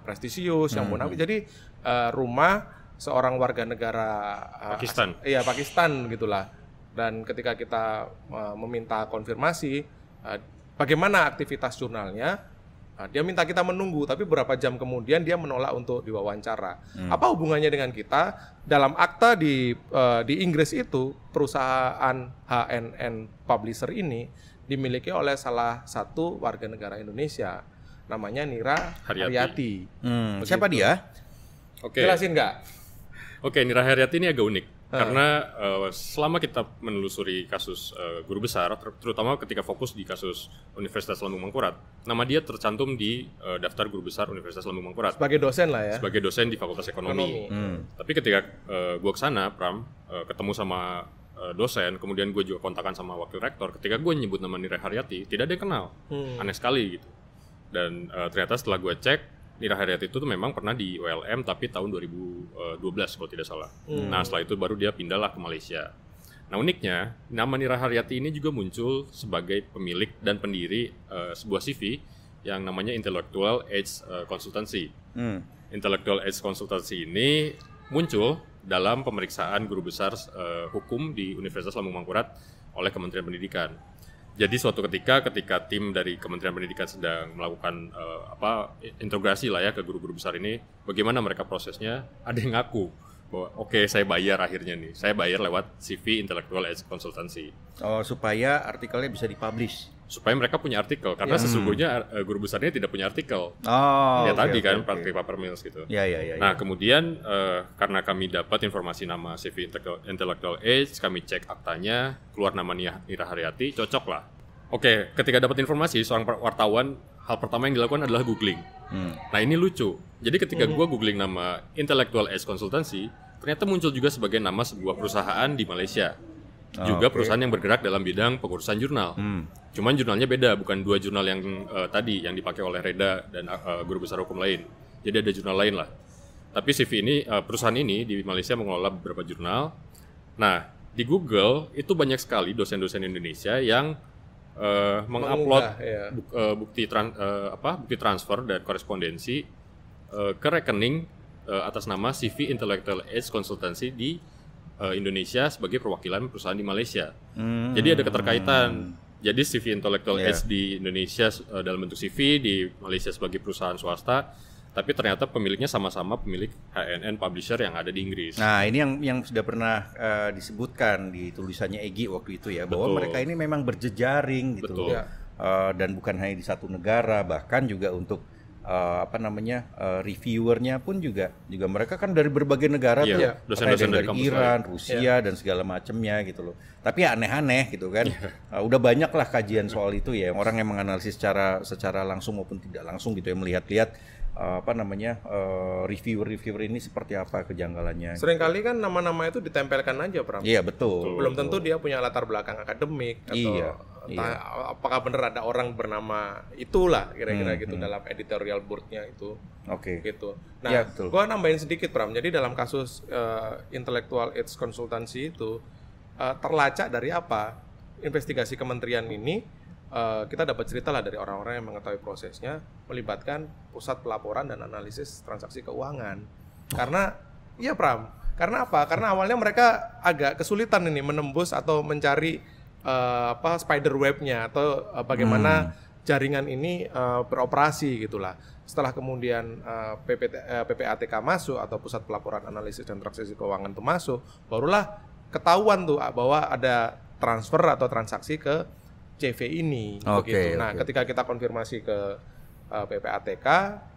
prestisius, yang munafik. Jadi rumah seorang warga negara Pakistan. Iya, Pakistan gitulah. Dan ketika kita meminta konfirmasi bagaimana aktivitas jurnalnya, dia minta kita menunggu, tapi beberapa jam kemudian dia menolak untuk diwawancara. Apa hubungannya dengan kita? Dalam akta di Inggris itu, perusahaan HNN Publisher ini dimiliki oleh salah satu warga negara Indonesia, namanya Nira Haryati. Siapa dia? Oke. Jelasin nggak? Oke, Nira Haryati ini agak unik karena selama kita menelusuri kasus guru besar, terutama ketika fokus di kasus Universitas Lambung Mangkurat, nama dia tercantum di daftar guru besar Universitas Lambung Mangkurat. Sebagai dosen lah ya. Sebagai dosen di Fakultas Ekonomi. Tapi ketika gue kesana, Pram, ketemu sama dosen, kemudian gue juga kontakan sama wakil rektor. Ketika gue nyebut nama Nira Haryati, tidak ada yang kenal, aneh sekali gitu. Dan ternyata setelah gue cek, Nira Haryati itu tuh memang pernah di ULM tapi tahun 2012 kalau tidak salah. Nah, setelah itu baru dia pindahlah ke Malaysia. Nah, uniknya nama Nira Haryati ini juga muncul sebagai pemilik dan pendiri sebuah CV yang namanya Intellectual Age Consultancy. Intellectual Age Consultancy ini muncul dalam pemeriksaan guru besar hukum di Universitas Lambung Mangkurat oleh Kementerian Pendidikan. Jadi suatu ketika tim dari Kementerian Pendidikan sedang melakukan integrasi lah ya ke guru-guru besar ini, bagaimana mereka prosesnya, ada yang ngaku bahwa oke, saya bayar akhirnya nih, saya bayar lewat CV Intellectual Age Consultancy. Oh, supaya artikelnya bisa dipublish. Supaya mereka punya artikel, karena sesungguhnya guru besarnya tidak punya artikel. Oh, ya tadi kan praktik paper mills gitu. Ya. Nah, kemudian karena kami dapat informasi nama CV Intellectual Age, kami cek aktanya, keluar nama Nira Haryati, cocok lah. Oke, ketika dapat informasi, seorang wartawan, hal pertama yang dilakukan adalah googling. Nah, ini lucu. Jadi ketika gua googling nama Intellectual Age Consultancy, ternyata muncul juga sebagai nama sebuah perusahaan di Malaysia. Juga perusahaan yang bergerak dalam bidang pengurusan jurnal. Cuman jurnalnya beda, bukan dua jurnal yang tadi yang dipakai oleh Reda dan guru besar hukum lain. Jadi ada jurnal lain lah. Tapi CV ini, perusahaan ini di Malaysia mengelola beberapa jurnal. Nah, di Google itu banyak sekali dosen-dosen Indonesia yang mengupload bukti transfer dan korespondensi ke rekening atas nama CV Intellectual Age Consultancy di Indonesia sebagai perwakilan perusahaan di Malaysia. Jadi ada keterkaitan. Jadi CV Intellectual Age di Indonesia dalam bentuk CV, di Malaysia sebagai perusahaan swasta, tapi ternyata pemiliknya sama-sama pemilik HNN Publisher yang ada di Inggris. Nah, ini yang sudah pernah disebutkan di tulisannya Egy waktu itu ya, bahwa mereka ini memang berjejaring gitu loh. Dan bukan hanya di satu negara, bahkan juga untuk reviewernya pun juga mereka kan dari berbagai negara tuh, dosen-dosen dari Iran, Rusia dan segala macamnya gitu loh. Tapi aneh-aneh gitu kan. Udah banyak lah kajian soal itu ya, orang yang menganalisis secara langsung maupun tidak langsung gitu ya, melihat-lihat reviewer ini seperti apa kejanggalannya. Seringkali kan nama-nama itu ditempelkan aja, Pram. Iya, betul. Belum tentu dia punya latar belakang akademik atau apakah benar ada orang bernama itulah kira-kira gitu dalam editorial board-nya itu. Oke. Gitu. Nah, gua nambahin sedikit, Pram. Jadi dalam kasus Intellectual Age Consultancy itu terlacak dari apa? Investigasi kementerian ini kita dapat cerita lah dari orang-orang yang mengetahui prosesnya, melibatkan pusat pelaporan dan analisis transaksi keuangan. Karena Pram, karena apa? Karena awalnya mereka agak kesulitan ini menembus atau mencari spider web-nya atau bagaimana jaringan ini beroperasi gitulah. Setelah kemudian PPATK masuk atau Pusat Pelaporan Analisis dan Transaksi Keuangan itu masuk, barulah ketahuan tuh bahwa ada transfer atau transaksi ke CV ini. Begitu. Nah, ketika kita konfirmasi ke PPATK,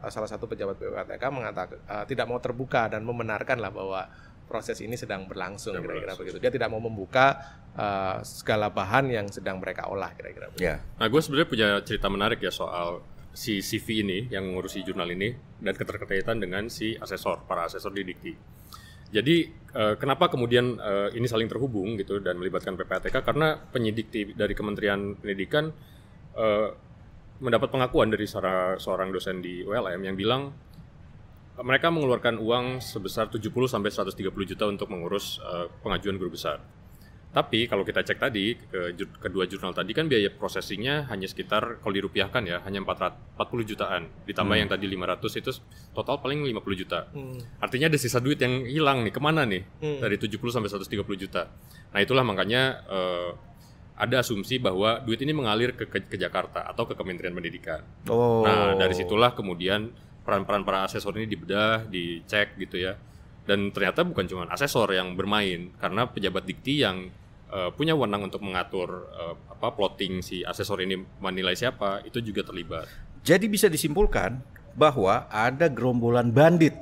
salah satu pejabat PPATK mengatakan tidak mau terbuka dan membenarkan lah bahwa proses ini sedang berlangsung, kira-kira begitu. Dia tidak mau membuka segala bahan yang sedang mereka olah, kira-kira begitu. Nah, gue sebenarnya punya cerita menarik ya soal si CV ini yang mengurusi jurnal ini dan keterkaitan dengan si para asesor di Dikti. Jadi kenapa kemudian ini saling terhubung gitu dan melibatkan PPATK, karena penyidik dari Kementerian Pendidikan mendapat pengakuan dari seorang dosen di ULM yang bilang mereka mengeluarkan uang sebesar 70 sampai 130 juta untuk mengurus pengajuan guru besar. Tapi kalau kita cek tadi kedua jurnal tadi kan biaya prosesinya hanya sekitar, kalau dirupiahkan ya, hanya 40 jutaan. Ditambah yang tadi 500 itu total paling 50 juta. Artinya ada sisa duit yang hilang nih, kemana nih? Dari 70 sampai 130 juta. Nah itulah makanya ada asumsi bahwa duit ini mengalir ke Jakarta atau ke Kementerian Pendidikan. Nah dari situlah kemudian peran-peran para asesor ini dibedah, dicek gitu ya. Dan ternyata bukan cuma asesor yang bermain, karena pejabat Dikti yang punya wewenang untuk mengatur plotting si asesor ini menilai siapa, itu juga terlibat. Jadi bisa disimpulkan bahwa ada gerombolan bandit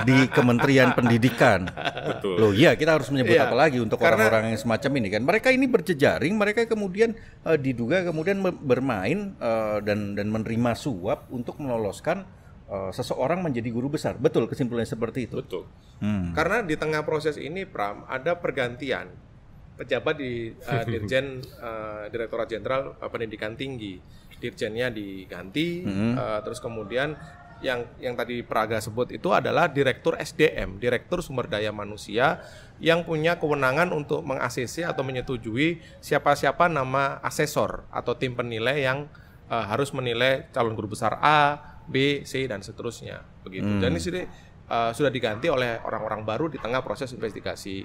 di Kementerian Pendidikan. Betul. Loh iya, kita harus menyebut apa lagi untuk orang-orang yang semacam ini kan. Mereka ini berjejaring, mereka kemudian diduga kemudian bermain dan menerima suap untuk meloloskan seseorang menjadi guru besar. Betul kesimpulannya seperti itu. Betul. Karena di tengah proses ini, Pram, ada pergantian pejabat di Dirjen Direktorat Jenderal Pendidikan Tinggi. Dirjennya diganti, terus kemudian yang tadi Praga sebut itu adalah Direktur SDM, Direktur Sumber Daya Manusia, yang punya kewenangan untuk meng-ACC atau menyetujui siapa-siapa nama asesor atau tim penilai yang harus menilai calon guru besar A, B, C, dan seterusnya. Begitu. Dan ini sudah diganti oleh orang-orang baru di tengah proses investigasi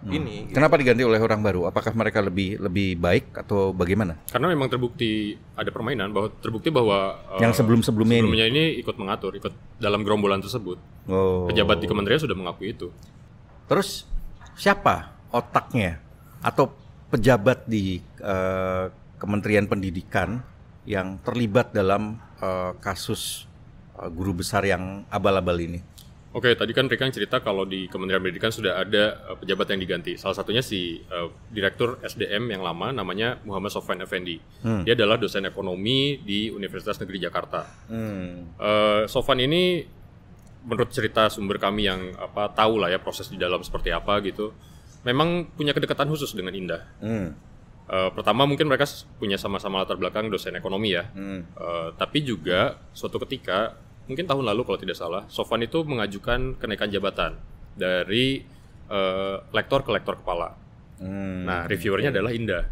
ini. Kenapa diganti oleh orang baru? Apakah mereka lebih baik atau bagaimana? Karena memang terbukti ada permainan, terbukti bahwa yang sebelumnya ini ikut mengatur, ikut dalam gerombolan tersebut. Pejabat di kementerian sudah mengakui itu. Terus siapa otaknya atau pejabat di Kementerian Pendidikan yang terlibat dalam kasus guru besar yang abal-abal ini? Oke, tadi kan Rika cerita kalau di Kementerian Pendidikan sudah ada pejabat yang diganti. Salah satunya si Direktur SDM yang lama, namanya Muhammad Sofwan Effendi. Dia adalah dosen ekonomi di Universitas Negeri Jakarta. Sofwan ini, menurut cerita sumber kami yang tahu lah ya proses di dalam seperti apa gitu, memang punya kedekatan khusus dengan Indah. Pertama mungkin mereka punya sama-sama latar belakang dosen ekonomi ya. Tapi juga suatu ketika, mungkin tahun lalu kalau tidak salah, Sofwan itu mengajukan kenaikan jabatan dari lektor ke lektor kepala. Nah, reviewernya adalah Indah.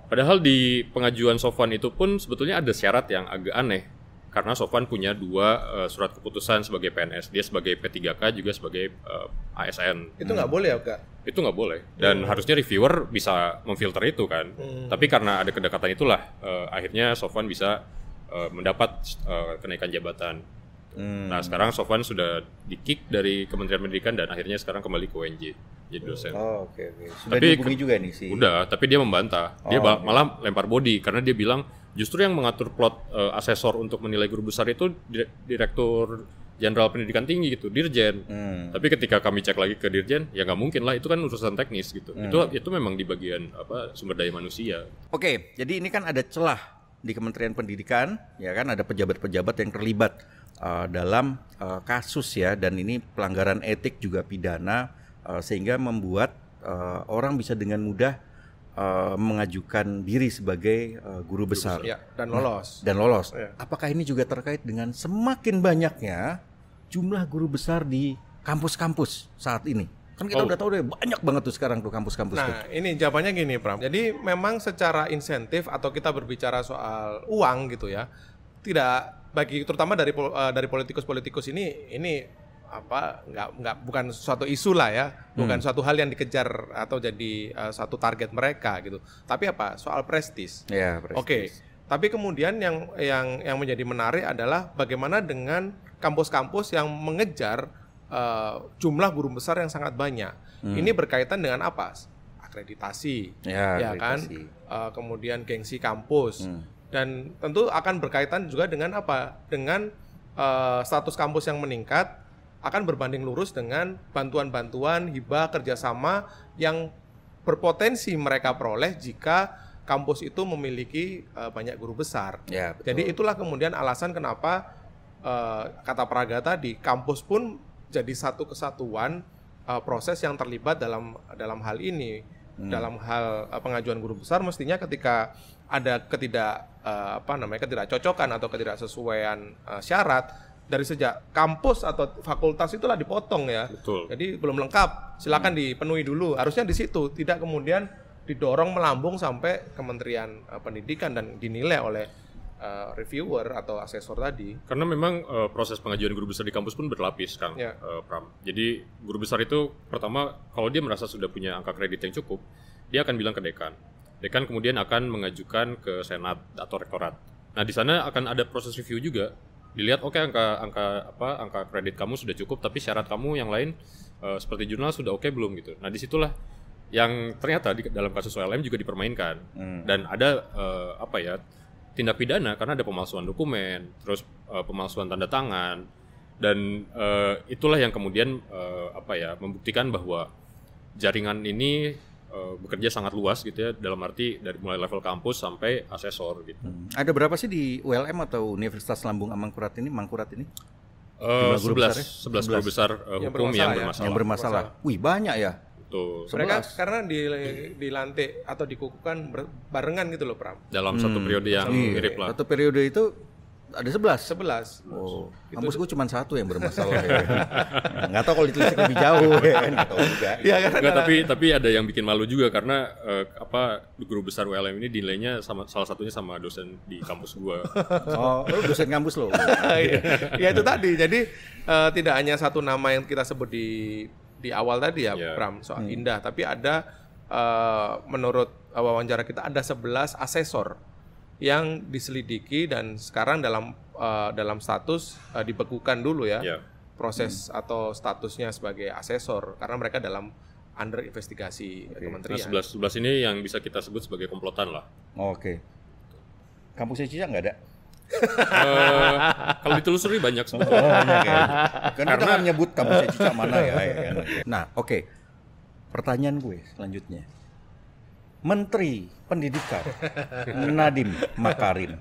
Padahal di pengajuan Sofwan itu pun sebetulnya ada syarat yang agak aneh. Karena Sofwan punya 2 surat keputusan sebagai PNS. Dia sebagai P3K juga sebagai ASN. Itu nggak boleh ya, Kak? Itu nggak boleh. Dan harusnya reviewer bisa memfilter itu kan. Tapi karena ada kedekatan itulah, akhirnya Sofwan bisa mendapat kenaikan jabatan. Nah sekarang Sofwan sudah di-kick dari Kementerian Pendidikan dan akhirnya sekarang kembali ke UNJ jadi dosen. Oke. Sudah dihubungi juga nih sih. Udah, tapi dia membantah. Dia malah lempar body karena dia bilang justru yang mengatur plot asesor untuk menilai guru besar itu Direktur Jenderal Pendidikan Tinggi gitu, Dirjen. Tapi ketika kami cek lagi ke Dirjen, ya nggak mungkin lah, itu kan urusan teknis gitu. Itu memang di bagian sumber daya manusia. Oke, jadi ini kan ada celah di Kementerian Pendidikan, ya kan ada pejabat-pejabat yang terlibat dalam kasus ya, dan ini pelanggaran etik juga pidana, sehingga membuat orang bisa dengan mudah mengajukan diri sebagai guru besar ya, dan lolos. Ya. Apakah ini juga terkait dengan semakin banyaknya jumlah guru besar di kampus-kampus saat ini? Kan kita udah tahu deh, banyak banget tuh sekarang tuh kampus-kampus. Nah, ini jawabannya gini, Pram. Jadi memang secara insentif atau kita berbicara soal uang gitu ya, tidak bagi terutama dari politikus-politikus ini bukan suatu isu lah ya, bukan suatu hal yang dikejar atau jadi satu target mereka gitu. Tapi soal prestis. Ya, prestis. Oke. Tapi kemudian yang menjadi menarik adalah bagaimana dengan kampus-kampus yang mengejar jumlah guru besar yang sangat banyak. Ini berkaitan dengan apa? Akreditasi, ya kan? Kemudian gengsi kampus. Dan tentu akan berkaitan juga dengan apa? Dengan status kampus yang meningkat akan berbanding lurus dengan bantuan-bantuan, hibah, kerjasama yang berpotensi mereka peroleh jika kampus itu memiliki banyak guru besar. Ya, betul. Jadi itulah kemudian alasan kenapa kata Praga tadi, kampus pun jadi satu kesatuan proses yang terlibat dalam hal ini. Dalam hal pengajuan guru besar, mestinya ketika ada ketidakcocokan atau ketidaksesuaian syarat, dari sejak kampus atau fakultas itulah dipotong ya. Betul. Jadi belum lengkap, silakan dipenuhi dulu. Harusnya di situ, tidak kemudian didorong melambung sampai Kementerian Pendidikan dan dinilai oleh reviewer atau asesor tadi. Karena memang proses pengajuan guru besar di kampus pun berlapis, Kang, Pram. Jadi guru besar itu pertama, kalau dia merasa sudah punya angka kredit yang cukup, dia akan bilang ke dekan. Dekan kemudian akan mengajukan ke senat atau rektorat. Nah, di sana akan ada proses review juga. Dilihat, oke, angka kredit kamu sudah cukup, tapi syarat kamu yang lain seperti jurnal sudah oke belum gitu. Nah, disitulah yang ternyata dalam kasus OLM juga dipermainkan. Dan ada tindak pidana karena ada pemalsuan dokumen, terus pemalsuan tanda tangan, dan itulah yang kemudian membuktikan bahwa jaringan ini bekerja sangat luas gitu ya, dalam arti dari mulai level kampus sampai asesor gitu. Ada berapa sih di ULM atau Universitas Lambung Mangkurat ini? 11 guru besar hukum yang bermasalah. Wih, banyak ya. Tuh. Mereka karena dilantik atau dikukuhkan barengan gitu loh, Pram. Dalam satu periode yang mirip lah. Satu periode itu ada 11. Oh, kampusku cuma satu yang bermasalah ya. Nggak tahu kalau ditelisik lebih jauh ya kan, nggak tahu juga. Ya, nggak, tapi ada yang bikin malu juga karena guru besar ULM ini dinilainya salah satunya sama dosen di kampus gua. Oh, dosen kampus lo. Ya itu tadi. Jadi tidak hanya satu nama yang kita sebut di awal tadi ya, Pram, soal Indah, tapi ada menurut wawancara kita ada 11 asesor yang diselidiki dan sekarang dalam status dibekukan dulu ya, proses atau statusnya sebagai asesor karena mereka dalam under investigasi kementerian. Nah, 11 ini yang bisa kita sebut sebagai komplotan lah. Oke. Kampusnya Cica nggak ada? Kalau ditelusuri banyak sebetulnya. Banyak ya. Karena kita kan nyebut kampusnya Cica mana ya kan? Nah, oke. Pertanyaan gue selanjutnya. Menteri Pendidikan Nadiem Makarim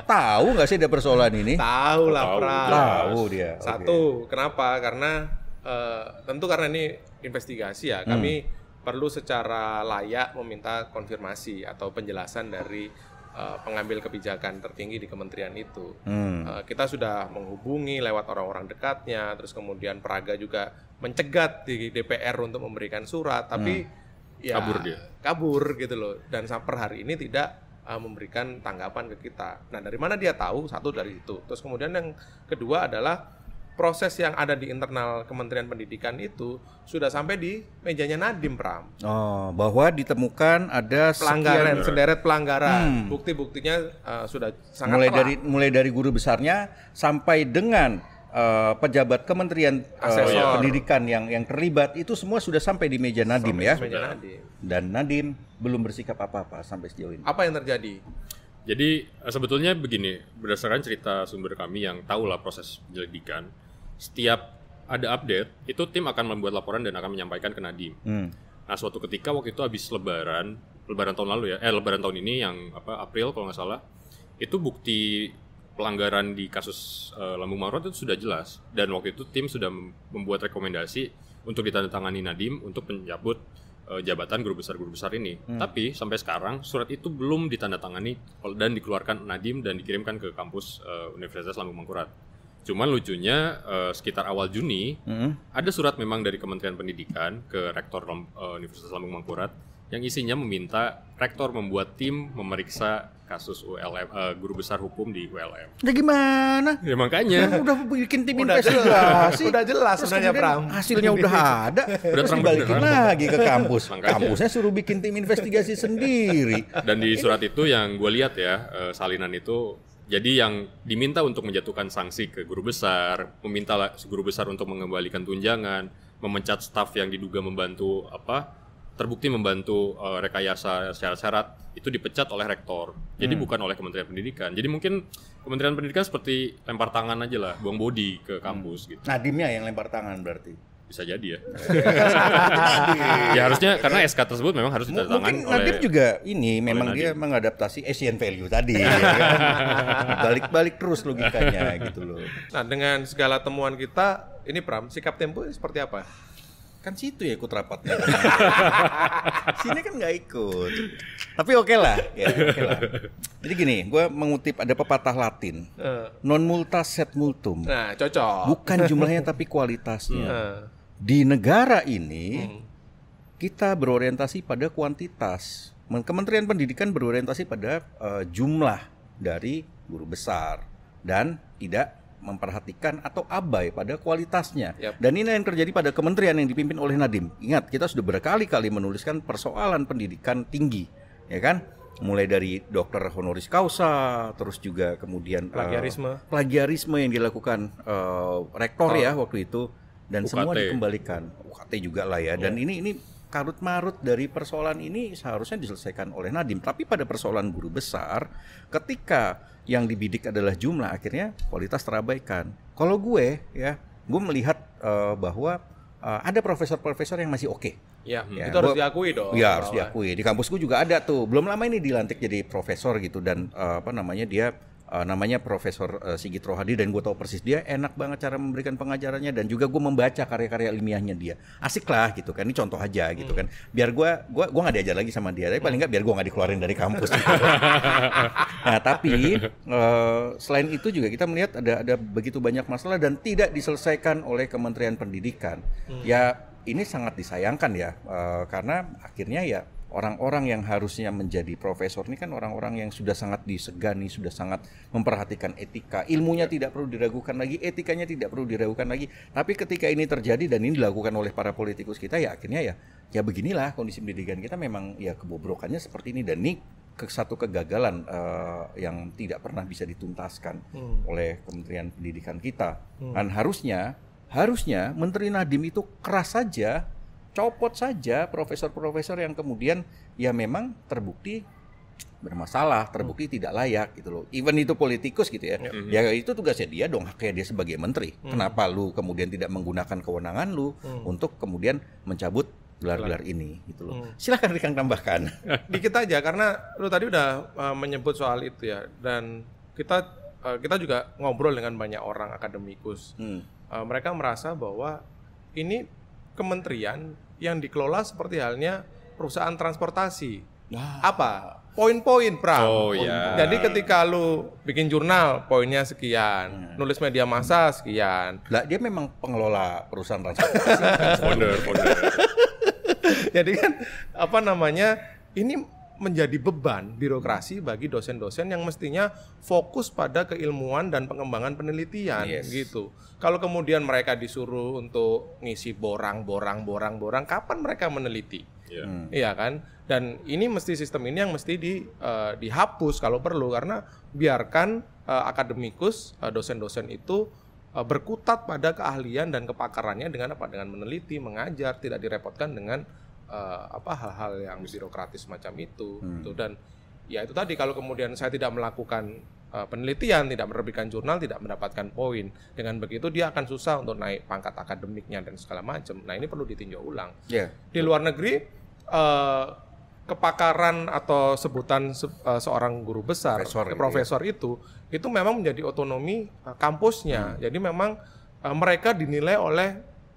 tahu nggak sih ada persoalan ini? Tahu lah, Pram. Tahu dia. Satu, kenapa? Karena tentu karena ini investigasi ya. Kami perlu secara layak meminta konfirmasi atau penjelasan dari pengambil kebijakan tertinggi di kementerian itu. Kita sudah menghubungi lewat orang-orang dekatnya, terus kemudian Praga juga mencegat di DPR untuk memberikan surat, tapi ya kabur gitu loh, dan sampai hari ini tidak memberikan tanggapan ke kita. Nah, dari mana dia tahu? Satu dari itu. Terus kemudian yang kedua adalah proses yang ada di internal Kementerian Pendidikan itu sudah sampai di mejanya Nadiem, Pram. Oh, bahwa ditemukan ada pelanggaran, sederet pelanggaran. Bukti-buktinya sudah sangat mulai dari guru besarnya sampai dengan pejabat Kementerian Pendidikan yang terlibat itu semua sudah sampai di meja Nadiem ya. Dan Nadiem belum bersikap apa-apa sampai sejauh ini. Apa yang terjadi? Jadi sebetulnya begini, berdasarkan cerita sumber kami yang tahu lah proses penyelidikan, setiap ada update itu tim akan membuat laporan dan akan menyampaikan ke Nadiem. Nah, suatu ketika waktu itu habis lebaran tahun lalu ya, lebaran tahun ini yang April kalau nggak salah, itu bukti pelanggaran di kasus Lambung Mangkurat itu sudah jelas, dan waktu itu tim sudah membuat rekomendasi untuk ditandatangani Nadiem untuk mencabut jabatan guru besar ini. Tapi sampai sekarang surat itu belum ditandatangani dan dikeluarkan Nadiem dan dikirimkan ke kampus Universitas Lambung Mangkurat. Cuman lucunya sekitar awal Juni ada surat memang dari Kementerian Pendidikan ke Rektor Universitas Lambung Mangkurat yang isinya meminta rektor membuat tim memeriksa kasus ULM, guru besar hukum di ULM. Udah gimana? Ya makanya. Udah bikin tim investigasi. Udah jelas sebenarnya, Pram. Hasilnya udah ada. Udah Terus dibalikin lagi ke kampus. Makanya. Kampusnya suruh bikin tim investigasi sendiri. Dan di surat itu yang gue lihat ya, salinan itu, jadi yang diminta untuk menjatuhkan sanksi ke guru besar, meminta guru besar untuk mengembalikan tunjangan, memecat staf yang diduga membantu terbukti membantu rekayasa syarat-syarat, itu dipecat oleh rektor. Jadi bukan oleh Kementerian Pendidikan. Jadi mungkin Kementerian Pendidikan seperti lempar tangan aja lah, buang bodi ke kampus gitu. Nadimnya yang lempar tangan berarti. Bisa jadi ya. Ya harusnya, karena SK tersebut memang harus ditandatangani oleh... Nadim juga ini memang dia mengadaptasi Asian value tadi. Ya kan? Balik-balik terus logikanya gitu loh. Nah, dengan segala temuan kita, ini Pram, sikap Tempo seperti apa? Kan situ ya ikut rapatnya. Sini kan nggak ikut. Tapi oke lah. Ya, okay lah. Jadi gini, gue mengutip ada pepatah Latin. Non multa sed multum. Nah, cocok. Bukan jumlahnya tapi kualitasnya. Di negara ini, kita berorientasi pada kuantitas. Kementerian Pendidikan berorientasi pada jumlah dari guru besar. Dan tidak memperhatikan atau abai pada kualitasnya. Dan ini yang terjadi pada kementerian yang dipimpin oleh Nadiem. Ingat, kita sudah berkali-kali menuliskan persoalan pendidikan tinggi, ya kan? Mulai dari dokter honoris causa, terus juga kemudian plagiarisme yang dilakukan rektor ya waktu itu, dan UKT. Semua dikembalikan. UKT juga lah ya. Dan ini karut marut dari persoalan ini seharusnya diselesaikan oleh Nadiem. Tapi pada persoalan guru besar, ketika yang dibidik adalah jumlah, akhirnya kualitas terabaikan. Kalau gue melihat bahwa ada profesor-profesor yang masih oke. Ya, itu harus diakui dong. Ya, harus diakui. Di kampusku juga ada tuh. Belum lama ini dilantik jadi profesor gitu, dan dia namanya Profesor Sigit Rohadi, dan gue tahu persis dia enak banget cara memberikan pengajarannya, dan juga gue membaca karya-karya ilmiahnya dia. Asik lah gitu kan. Ini contoh aja gitu kan. Biar gue nggak diajar lagi sama dia, tapi paling nggak biar gue nggak dikeluarin dari kampus. Gitu. Nah tapi selain itu juga kita melihat ada begitu banyak masalah dan tidak diselesaikan oleh Kementerian Pendidikan. Ya ini sangat disayangkan ya, karena akhirnya ya orang-orang yang harusnya menjadi profesor ini kan orang-orang yang sudah sangat disegani, sudah sangat memperhatikan etika. Ilmunya tidak perlu diragukan lagi, etikanya tidak perlu diragukan lagi. Tapi ketika ini terjadi dan ini dilakukan oleh para politikus kita, ya akhirnya ya beginilah kondisi pendidikan kita, memang ya kebobrokannya seperti ini. Dan ini satu kegagalan yang tidak pernah bisa dituntaskan oleh Kementerian Pendidikan kita. Dan harusnya Menteri Nadiem itu keras saja, copot saja profesor-profesor yang kemudian ya memang terbukti bermasalah, terbukti tidak layak gitu loh. Even itu politikus gitu ya. Ya itu tugasnya dia dong, haknya dia sebagai menteri. Kenapa lu kemudian tidak menggunakan kewenangan lu untuk kemudian mencabut gelar-gelar ini gitu loh. Silakan Rikang tambahkan. Dikit aja, karena lu tadi udah menyebut soal itu ya, dan kita juga ngobrol dengan banyak orang akademikus. Mereka merasa bahwa ini kementerian yang dikelola seperti halnya perusahaan transportasi. Apa? Poin-poin, Pram. Jadi ketika lu bikin jurnal, poinnya sekian. Nulis media massa sekian. Lah dia memang pengelola perusahaan transportasi. Founder. Jadi kan ini menjadi beban birokrasi bagi dosen-dosen yang mestinya fokus pada keilmuan dan pengembangan penelitian gitu. Kalau kemudian mereka disuruh untuk ngisi borang, kapan mereka meneliti? Iya kan? Dan ini sistem ini yang mesti dihapus kalau perlu, karena biarkan akademikus, dosen-dosen itu berkutat pada keahlian dan kepakarannya dengan meneliti, mengajar, tidak direpotkan dengan hal-hal yang birokratis macam itu. Gitu. Dan ya itu tadi, kalau kemudian saya tidak melakukan penelitian, tidak menerbitkan jurnal, tidak mendapatkan poin, dengan begitu dia akan susah untuk naik pangkat akademiknya dan segala macam. Nah ini perlu ditinjau ulang. Di luar negeri kepakaran atau sebutan seorang guru besar, profesor itu memang menjadi otonomi kampusnya. Jadi memang mereka dinilai oleh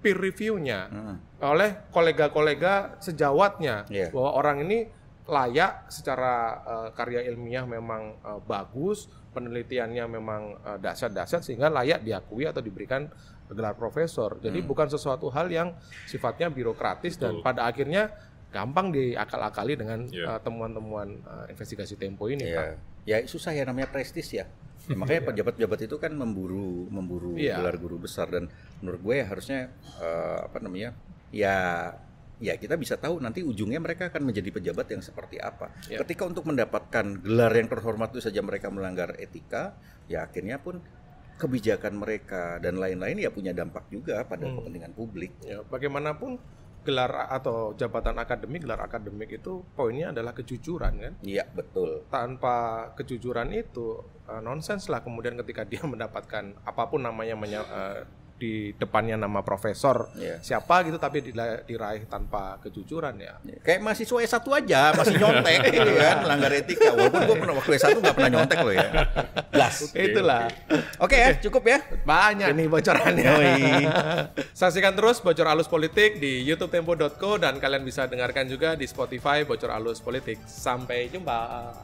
peer review-nya, oleh kolega-kolega sejawatnya, bahwa orang ini layak secara karya ilmiah memang bagus, penelitiannya memang dahsyat-dahsyat, sehingga layak diakui atau diberikan gelar profesor. Jadi bukan sesuatu hal yang sifatnya birokratis. Dan pada akhirnya gampang diakal-akali dengan temuan-temuan investigasi Tempo ini. Ya susah ya, namanya prestis ya. Makanya pejabat-pejabat itu kan memburu gelar guru besar, dan menurut gue ya harusnya ya kita bisa tahu nanti ujungnya mereka akan menjadi pejabat yang seperti apa. Ketika untuk mendapatkan gelar yang terhormat itu saja mereka melanggar etika, ya akhirnya pun kebijakan mereka dan lain-lain ya punya dampak juga pada kepentingan publik. Ya, bagaimanapun gelar atau jabatan akademik, gelar akademik itu poinnya adalah kejujuran kan? Iya, betul. Tanpa kejujuran itu nonsens lah kemudian ketika dia mendapatkan apapun namanya di depannya nama profesor siapa gitu, tapi diraih tanpa kejujuran ya. Kayak mahasiswa S1 aja masih nyontek gitu kan, melanggar etika. Walaupun gue pernah waktu S1 nggak pernah nyontek loh ya. Itulah. Oke ya, cukup ya. Banyak nih bocorannya. Saksikan terus Bocor Alus Politik di youtube tempo.co, dan kalian bisa dengarkan juga di Spotify Bocor Alus Politik. Sampai jumpa.